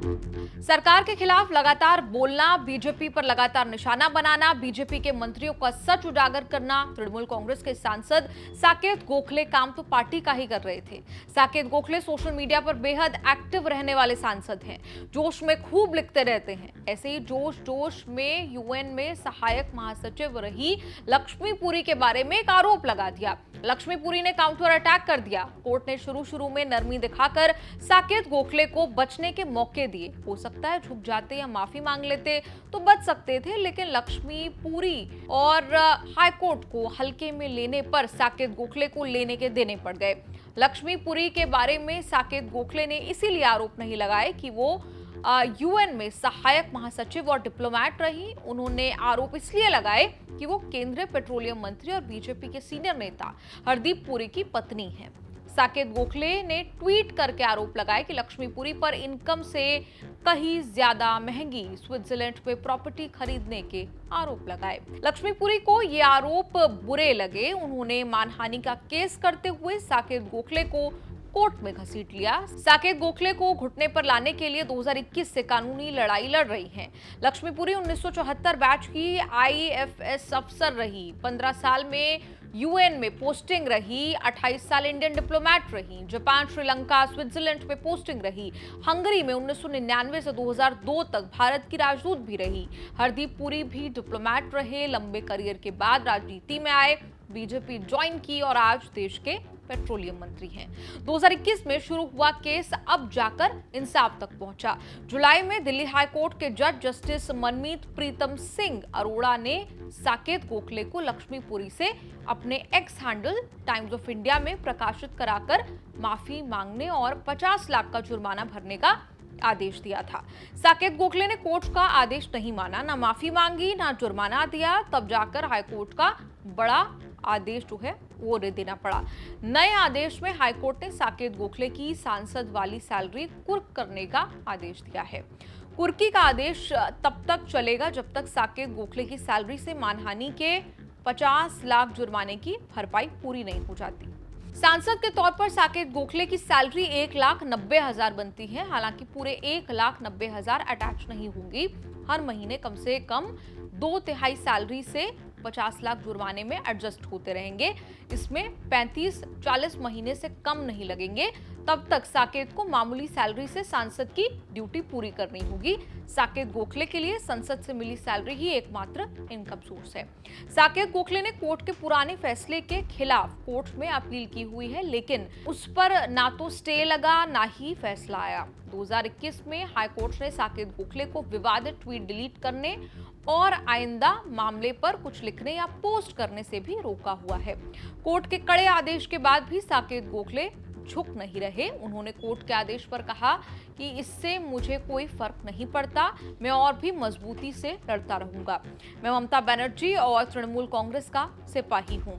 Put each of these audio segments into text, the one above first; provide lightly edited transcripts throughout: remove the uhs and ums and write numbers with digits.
सरकार के खिलाफ लगातार बोलना, बीजेपी पर लगातार निशाना बनाना, बीजेपी के मंत्रियों का सच उजागर करना। तृणमूल कांग्रेस के सांसद साकेत गोखले काम तो पार्टी का ही कर रहे थे। साकेत गोखले सोशल मीडिया पर बेहद एक्टिव रहने वाले सांसद हैं, जोश में खूब लिखते रहते हैं। ऐसे ही जोश जोश में यूएन में सहायक महासचिव रही लक्ष्मी पुरी के बारे में एक आरोप लगा दिया। लक्ष्मी पुरी ने काउंटर अटैक कर दिया। कोर्ट ने शुरू में नरमी दिखाकर साकेत गोखले को बचने के मौके दिए। हो सकता है झुक जाते या माफी मांग लेते तो बच सकते थे, लेकिन लक्ष्मी पुरी और हाईकोर्ट को हल्के में लेने पर साकेत गोखले को लेने के देने पड़ गए। लक्ष्मी पुरी के बारे में साकेत गोखले ने इसीलिए आरोप नहीं लगाए कि वो यूएन में सहायक महासचिव और डिप्लोमेट रही। उन्होंने आरोप इसलिए लगाए कि वो केंद्रीय पेट्रोलियम मंत्री और बीजेपी के सीनियर नेता हरदीप पुरी की पत्नी हैं। साकेत गोखले ने ट्वीट करके आरोप लगाया कि लक्ष्मी पुरी पर इनकम से कहीं ज्यादा महंगी स्विट्जरलैंड में प्रॉपर्टी खरीदने के आरोप लगाए। लक्ष्मी पुरी को ये आरोप बुरे लगे। उन्होंने मानहानि का केस करते हुए साकेत गोखले को कोर्ट में घसीट लिया। साकेत गोखले को घुटने पर लाने के लिए 2021 से कानूनी लड़ाई लड़ रही हैं। लक्ष्मी पुरी 1974 बैच की आईएफएस अफसर रही, 15 साल में यूएन में पोस्टिंग रही, 28 साल इंडियन डिप्लोमेट रही, जापान, श्रीलंका, स्विट्जरलैंड में पोस्टिंग रही, हंगरी में 1999 से 2002 तक भारत की राजदूत भी रही। हरदीप पुरी भी डिप्लोमेट रहे। लंबे करियर के बाद राजनीति में आए, बीजेपी ज्वाइन की और आज देश के पेट्रोलियम मंत्री हैं। 2021 में शुरू हुआ केस अब जाकर इंसाफ तक पहुंचा। जुलाई में दिल्ली हाई कोर्ट के जज जस्टिस मनमीत प्रीतम सिंह अरोड़ा ने साकेत गोखले को लक्ष्मी पुरी से अपने x handle times of India में प्रकाशित कराकर माफी मांगने और 50 लाख का जुर्माना भरने का आदेश दिया था। साकेत गोखले ने कोर्ट का आदेश नहीं माना, ना माफी मांगी, ना जुर्माना दिया। तब जाकर हाईकोर्ट का बड़ा आदेश जो है वो देना पड़ा। नए आदेश में हाईकोर्ट ने साकेत गोखले की सांसद वाली सैलरी कुर्क करने का आदेश दिया है। कुर्की का आदेश तब तक चलेगा जब तक साकेत गोखले की सैलरी से मानहानि के 50 लाख जुर्माने की भरपाई पूरी नहीं हो जाती। सांसद के तौर पर साकेत गोखले की सैलरी 1,90,000 बनती है। हालांकि पूरे 1,90,000 अटैच नहीं होंगी। हर महीने कम से कम 2/3 सैलरी से 50 लाख जुर्माने में एडजस्ट होते रहेंगे। इसमें 35-40 महीने से कम नहीं लगेंगे। तब तक साकेत को मामूली सैलरी से सांसद की ड्यूटी पूरी करनी होगी। साकेत गोखले के लिए संसद से मिली सैलरी ही एकमात्र इनकम सोर्स है। साकेत गोखले ने कोर्ट के पुराने फैसले के खिलाफ कोर्ट में अपील की हुई है, लेकिन उस पर ना तो स्टे लगा ना ही फैसला आया। 2021 में हाईकोर्ट ने साकेत गोखले को विवादित ट्वीट डिलीट करने और आइंदा मामले पर कुछ लिखने या पोस्ट करने से भी रोका हुआ है। कोर्ट के कड़े आदेश के बाद भी साकेत गोखले झुक नहीं रहे। उन्होंने कोर्ट के आदेश पर कहा कि इससे मुझे कोई फर्क नहीं पड़ता, मैं और भी मजबूती से लड़ता रहूंगा। मैं ममता बनर्जी और तृणमूल कांग्रेस का सिपाही हूं।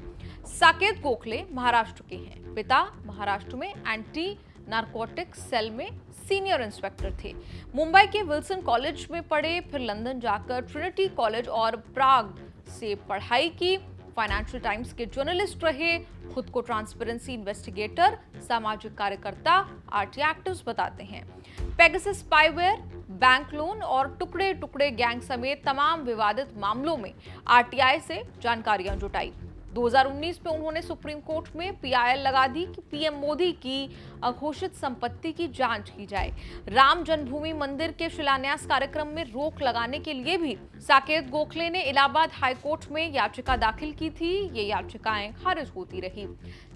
साकेत गोखले महाराष्ट्र के हैं। पिता महाराष्ट्र में एंटी नारकोटिक्स सेल में सीनियर इंस्पेक्टर थे। मुंबई के विल्सन कॉलेज में पढ़े, फिर लंदन जाकर ट्रिनिटी कॉलेज और प्राग से पढ़ाई की। फाइनेंशियल टाइम्स के जर्नलिस्ट रहे। खुद को ट्रांसपेरेंसी इन्वेस्टिगेटर, सामाजिक कार्यकर्ता, आरटी एक्टिविस्ट बताते हैं। पेगासस स्पाईवेयर, बैंक लोन और टुकड़े टुकड़े गैंग समेत तमाम विवादित मामलों में आरटीआई से जानकारियां जुटाई। 2019 में उन्होंने सुप्रीम कोर्ट में पीआईएल लगा दी कि पीएम मोदी की अघोषित संपत्ति की जांच की जाए। राम जन्मभूमि मंदिर के शिलान्यास कार्यक्रम में रोक लगाने के लिए भी साकेत गोखले ने इलाहाबाद हाईकोर्ट में याचिका दाखिल की थी। ये याचिकाएं खारिज होती रही।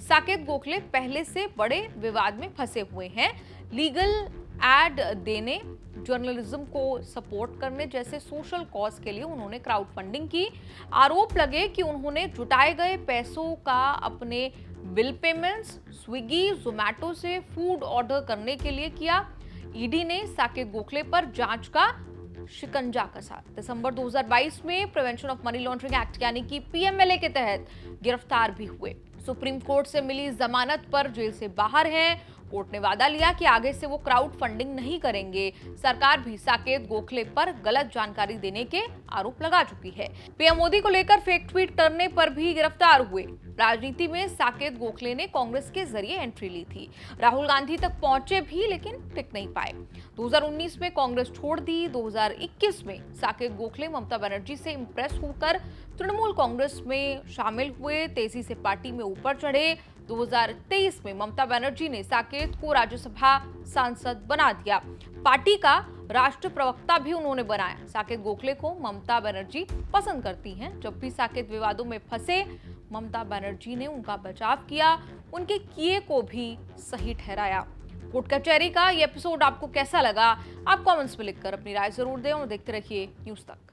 साकेत गोखले पहले से बड़े विवाद में फंसे हुए हैं। लीगल एड देने, जर्नलिज्म को सपोर्ट करने जैसे सोशल कॉज के लिए उन्होंने क्राउड फंडिंग की। आरोप लगे कि उन्होंने जुटाए गए पैसों का अपने बिल पेमेंट्स स्विगी, जोमैटो से फूड ऑर्डर करने के लिए किया। ईडी ने साकेत गोखले पर जांच का शिकंजा कसा। दिसंबर 2022 में prevention of money laundering act यानी कि पीएमएलए के तहत गिरफ्तार भी हुए। सुप्रीम कोर्ट से मिली जमानत पर जेल से बाहर हैं। कोर्ट ने वादा लिया कि आगे से वो क्राउड फंडिंग नहीं करेंगे। सरकार भी साकेत गोखले पर गलत जानकारी देने के आरोप लगा चुकी है। पीएम मोदी को लेकर फेक ट्वीट करने पर भी गिरफ्तार हुए। राजनीति में साकेत गोखले ने कांग्रेस के जरिए एंट्री ली थी। राहुल गांधी तक पहुंचे भी लेकिन टिक नहीं पाए। 2019 में कांग्रेस छोड़ दी। 2021 में साकेत गोखले ममता बनर्जी से इंप्रेस होकर तृणमूल कांग्रेस में शामिल हुए, तेजी से पार्टी में ऊपर चढ़े। 2023 में ममता बनर्जी ने साकेत को राज्यसभा सांसद बना दिया। पार्टी का राष्ट्र प्रवक्ता भी उन्होंने बनाया। साकेत गोखले को ममता बनर्जी पसंद करती हैं। जब भी साकेत विवादों में फंसे, ममता बनर्जी ने उनका बचाव किया, उनके किए को भी सही ठहराया। कोर्ट कचहरी का ये एपिसोड आपको कैसा लगा? आप कमेंट्स में लिखकर अपनी राय जरूर दें और देखते रहिए न्यूज़ तक।